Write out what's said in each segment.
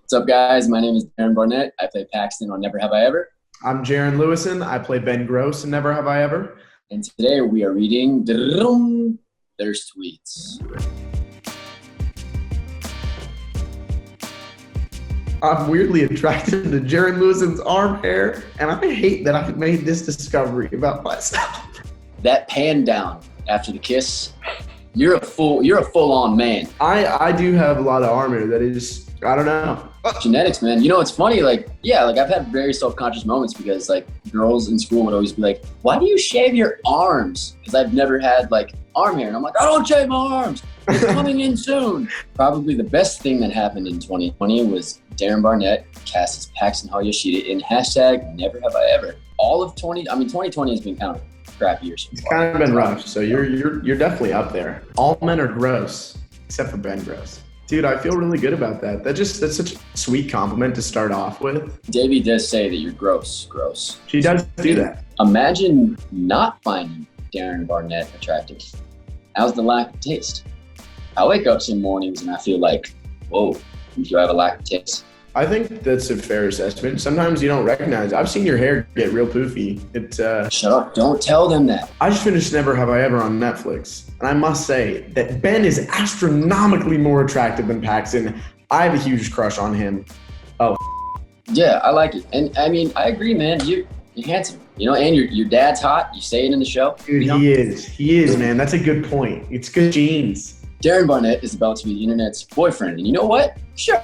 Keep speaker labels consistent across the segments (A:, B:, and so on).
A: What's up, guys? My name is Darren Barnet. I play Paxton on Never Have I Ever.
B: I'm Jaren Lewison. I play Ben Gross in Never Have I Ever.
A: And today we are reading ThirstTweets.
B: I'm weirdly attracted to Jaren Lewison's arm hair, and I hate that I've made this discovery about myself.
A: That pan down after the kiss, you're a full-on man.
B: I do have a lot of arm hair that is, I don't know.
A: Genetics, man. You know, it's funny, I've had very self-conscious moments because, girls in school would always be like, why do you shave your arms? Because I've never had, arm hair. And I'm like, I don't shave my arms. It's coming in soon. Probably the best thing that happened in 2020 was Darren Barnet cast as Paxton Yoshida in hashtag Never Have I Ever. All of 2020 has been kind of a crappy year so far.
B: It's kind of been rough, so you're definitely up there. All men are gross, except for Ben Gross. Dude, I feel really good about that. That's such a sweet compliment to start off with.
A: Davey does say that you're gross.
B: She does do that.
A: Imagine not finding Darren Barnet attractive. How's the lack of taste? I wake up some mornings and I feel like, whoa, do I have a lack of taste?
B: I think that's a fair assessment. Sometimes you don't recognize. I've seen your hair get real poofy.
A: Shut up. Don't tell them that.
B: I just finished Never Have I Ever on Netflix. And I must say that Ben is astronomically more attractive than Paxton. I have a huge crush on him. Oh.
A: Yeah, I like it. And I agree, man. You're handsome. And your dad's hot. You say it in the show.
B: Dude, he is, man. That's a good point. It's good genes.
A: Darren Barnet is about to be the internet's boyfriend. And you know what? Sure.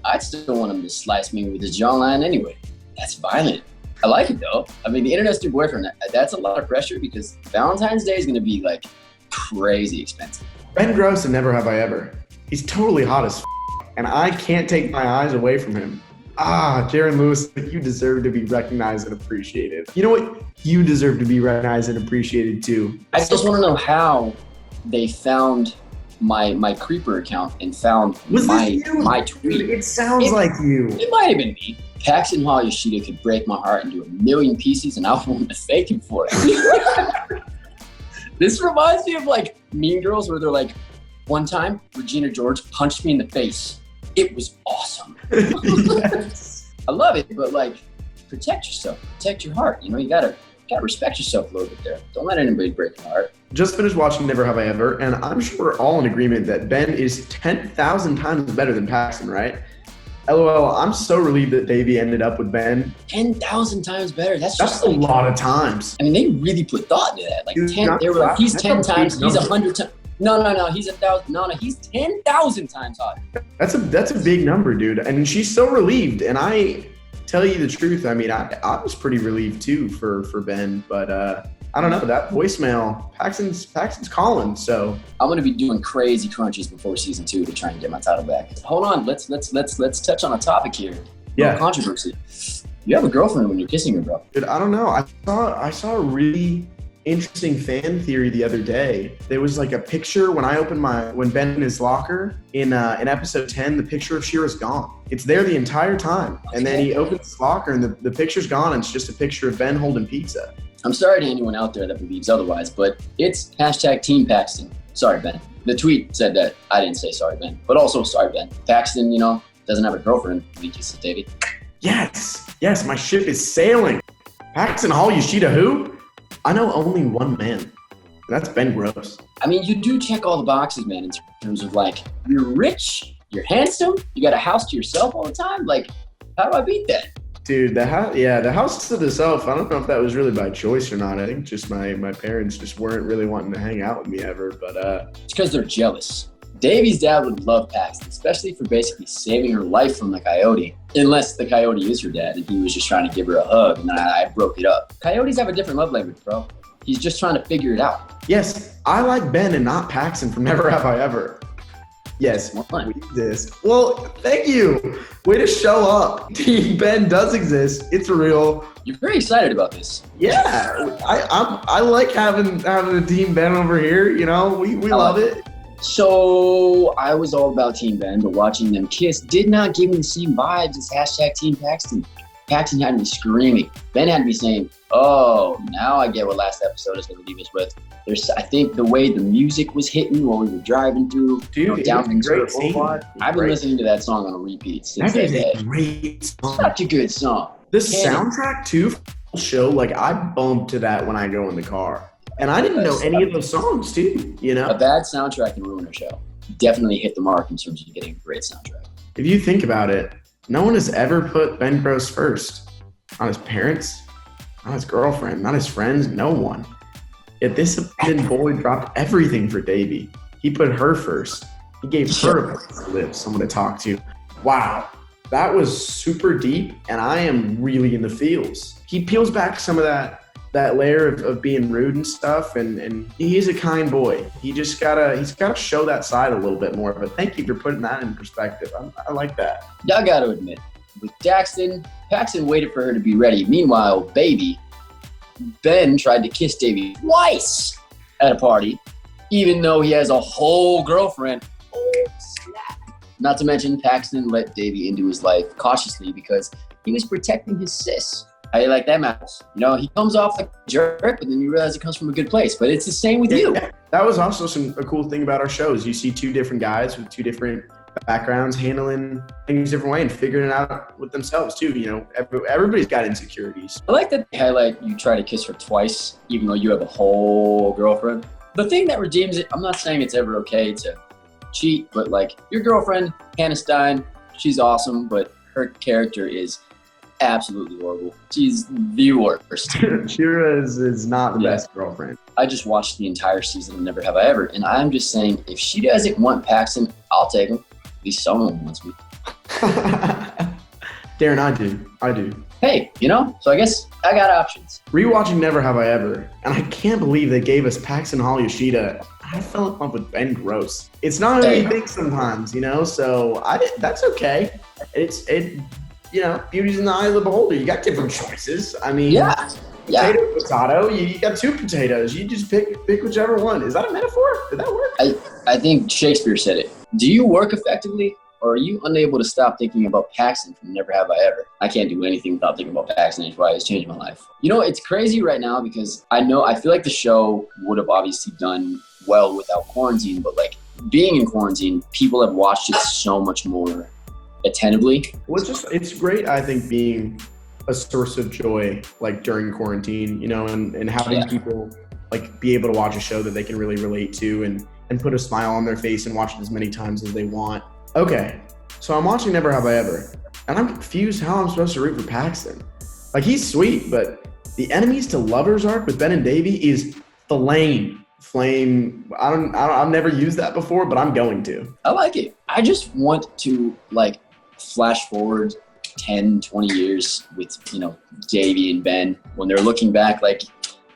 A: I'd still want him to slice me with his jawline anyway. That's violent. I like it though. The internet's your boyfriend. That's a lot of pressure because Valentine's Day is going to be crazy expensive.
B: Ben Gross and Never Have I Ever. He's totally hot as and I can't take my eyes away from him. Jaren Lewis, you deserve to be recognized and appreciated. You know what? You deserve to be recognized and appreciated too.
A: I just want to know how they found my creeper account and found my tweet.
B: It sounds like you.
A: It might have been me. Paxton Yoshida could break my heart into a million pieces and I want to fake him for it. This reminds me of Mean Girls where they're one time Regina George punched me in the face. It was awesome.
B: Yes.
A: I love it, but protect yourself, protect your heart. You gotta respect yourself a little bit there. Don't let anybody break your heart.
B: Just finished watching Never Have I Ever, and I'm sure we're all in agreement that Ben is 10,000 times better than Paxton, right? LOL, I'm so relieved that Davey ended up with Ben.
A: 10,000 times better. That's
B: a lot of times.
A: They really put thought into that. They were like, he's 10 times, he's 100 times. No, he's 1,000. No, he's 10,000 times hotter. That's
B: a big number, dude. And she's so relieved, and I tell you the truth, I was pretty relieved too for Ben, but I don't know, that voicemail, Paxton's calling, so. I'm
A: gonna be doing crazy crunches before season 2 to try and get my title back. Hold on, let's touch on a topic here.
B: Yeah.
A: Controversy. You have a girlfriend when you're kissing her, bro.
B: Dude, I don't know. I saw a really interesting fan theory the other day. There was a picture when Ben in his locker in episode 10, the picture of Shira's gone. It's there the entire time. And then he opens his locker and the picture's gone and it's just a picture of Ben holding pizza.
A: I'm sorry to anyone out there that believes otherwise, but it's hashtag Team Paxton. Sorry, Ben. The tweet said that. I didn't say sorry, Ben. But also sorry, Ben. Paxton, doesn't have a girlfriend when he kisses Davey.
B: Yes, my ship is sailing. Paxton Yoshida who? I know only one man, and that's Ben Gross.
A: You do check all the boxes, man, in terms of you're rich, you're handsome, you got a house to yourself all the time. How do I beat that?
B: Dude, the house to the self, I don't know if that was really by choice or not. I think just my parents just weren't really wanting to hang out with me ever, but
A: it's because they're jealous. Davey's dad would love Paxton, especially for basically saving her life from the coyote. Unless the coyote is her dad and he was just trying to give her a hug and I broke it up. Coyotes have a different love language, bro. He's just trying to figure it out.
B: Yes, I like Ben and not Paxton from Never Have I Ever. Yes, we exist. Well, thank you. Way to show up. Team Ben does exist. It's real.
A: You're very excited about this.
B: Yeah, I like having a Team Ben over here. We love it.
A: So I was all about Team Ben, but watching them kiss did not give me the same vibes as hashtag Team Paxton. Paxton had me screaming. Ben had me saying, oh, now I get what last episode is going to leave us with. I think the way the music was hitting while we were driving through, down the great Boulevard. I've been listening to that song on a repeat since that day.
B: Great song.
A: Such a good song.
B: The soundtrack too for the show, like I bump to that when I go in the car. And I didn't know any of those songs too, you know?
A: A bad soundtrack can ruin a show. Definitely hit the mark in terms of getting a great soundtrack.
B: If you think about it, no one has ever put Ben Gross first. Not his parents, not his girlfriend, not his friends, no one. Yet this abandoned boy dropped everything for Davey. He put her first. He gave her a place to live, someone to talk to. Wow, that was super deep, and I am really in the feels. He peels back some of that layer of being rude and stuff, and he's a kind boy. He's gotta show that side a little bit more. But thank you for putting that in perspective. I like that.
A: Y'all gotta admit, with Paxton waited for her to be ready. Meanwhile, Ben tried to kiss Davey twice at a party, even though he has a whole girlfriend. Oh, snap. Not to mention, Paxton let Davey into his life cautiously because he was protecting his sis. How you like that, Max? You know, he comes off like a jerk, but then you realize it comes from a good place. But it's the same with you.
B: That was also a cool thing about our shows. You see two different guys with two different backgrounds handling things a different way and figuring it out with themselves too. You know, everybody's got insecurities.
A: I like that they highlight you try to kiss her twice, even though you have a whole girlfriend. The thing that redeems it, I'm not saying it's ever okay to cheat, but like your girlfriend, Hannah Stein, she's awesome, but her character is absolutely horrible. She's the worst.
B: Shira is not the best girlfriend.
A: I just watched the entire season of Never Have I Ever, and I'm just saying, if she doesn't want Paxton, I'll take him. At least someone wants me.
B: Darren, I do.
A: Hey, you know, so I guess I got options.
B: Rewatching Never Have I Ever, and I can't believe they gave us Paxton Hall Yoshida. I fell in love with Ben Gross. It's not what you think sometimes, you know, so that's okay. You know, beauty's in the eye of the beholder. You got different choices. I mean, potato, you got two potatoes. You just pick whichever one. Is that a metaphor? Did that work?
A: I think Shakespeare said it. Do you work effectively, or are you unable to stop thinking about Paxton from Never Have I Ever? I can't do anything without thinking about Paxton. It's why it's changed my life. You know, it's crazy right now because I feel like the show would have obviously done well without quarantine, but like being in quarantine, people have watched it so much more attentively.
B: Well, it's great, I think, being a source of joy like during quarantine, you know, and having people like be able to watch a show that they can really relate to and put a smile on their face and watch it as many times as they want. Okay, so I'm watching Never Have I Ever, and I'm confused how I'm supposed to root for Paxton. Like, he's sweet, but the enemies to lovers arc with Ben and Davey is flame. I've never used that before, but I'm going to.
A: I like it. I just want to like flash forward 10, 20 years with, you know, Davey and Ben when they're looking back, like,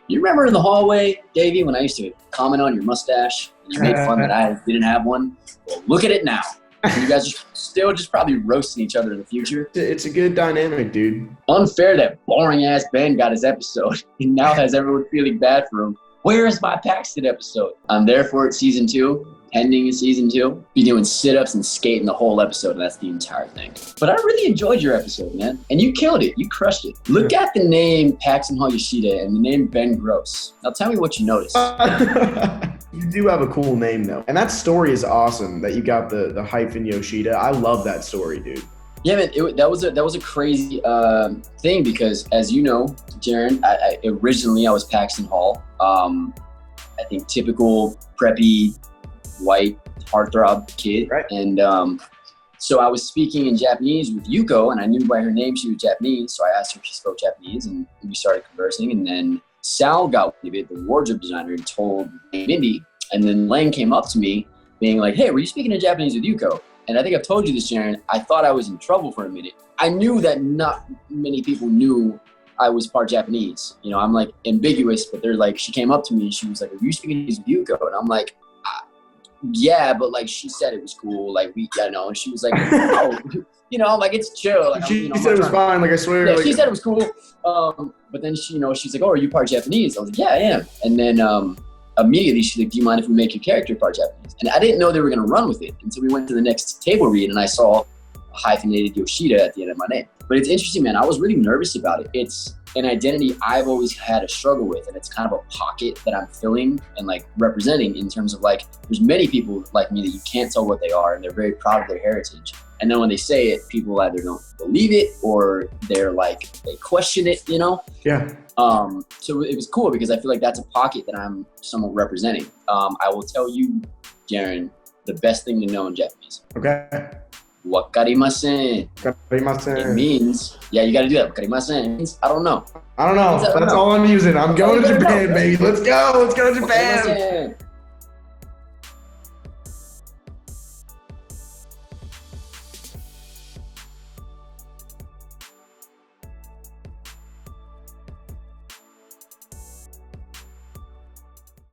A: you remember in the hallway, Davey, when I used to comment on your mustache and you made fun that I didn't have one? Well, look at it now. You guys are still just probably roasting each other in the future.
B: It's a good dynamic, dude.
A: Unfair that boring-ass Ben got his episode and now has everyone feeling bad for him. Where is my Paxton episode? I'm there for it, season 2. Ending in season 2, be doing sit-ups and skating the whole episode, and that's the entire thing. But I really enjoyed your episode, man. And you killed it. You crushed it. Look at the name Paxton Hall Yoshida and the name Ben Gross. Now tell me what you noticed.
B: You do have a cool name, though. And that story is awesome that you got the hyphen Yoshida. I love that story, dude.
A: Yeah, man, that was a crazy thing because, as you know, Jaren, originally I was Paxton Hall. I think typical preppy white heartthrob kid,
B: right.
A: And so I was speaking in Japanese with Yuko, and I knew by her name she was Japanese, so I asked her if she spoke Japanese, and we started conversing. And then Sal got with it, the wardrobe designer, and told Mindy, and then Lang came up to me being like, hey, were you speaking in Japanese with Yuko? And I think I've told you this, Jaren, I thought I was in trouble for a minute. I knew that not many people knew I was part Japanese. You know, I'm like ambiguous, but they're like, she came up to me and she was like, are you speaking with Yuko? And I'm like, yeah, but like she said it was cool. Like and she was like, oh, you know, like it's chill. Like,
B: she said it was fine. Like I swear.
A: Yeah,
B: like,
A: she said it was cool. But then she's like, oh, are you part Japanese? I was like, yeah, I am. And then immediately she's like, do you mind if we make your character part Japanese? And I didn't know they were gonna run with it until we went to the next table read and I saw a hyphenated Yoshida at the end of my name. But it's interesting, man. I was really nervous about it. It's an identity I've always had a struggle with, and it's kind of a pocket that I'm filling and like representing in terms of like, there's many people like me that you can't tell what they are, and they're very proud of their heritage. And then when they say it, people either don't believe it or they're like, they question it, you know?
B: Yeah.
A: So it was cool because I feel like that's a pocket that I'm somewhat representing. I will tell you, Jaren, the best thing to know in Japanese.
B: Okay.
A: Wakarimasen.
B: Wakarimasen.
A: It means, yeah, you got to do that. Wakarimasen. It means, I don't know.
B: I don't know. That's all I'm using. I'm going to Japan, baby. Let's go. Let's go to Japan.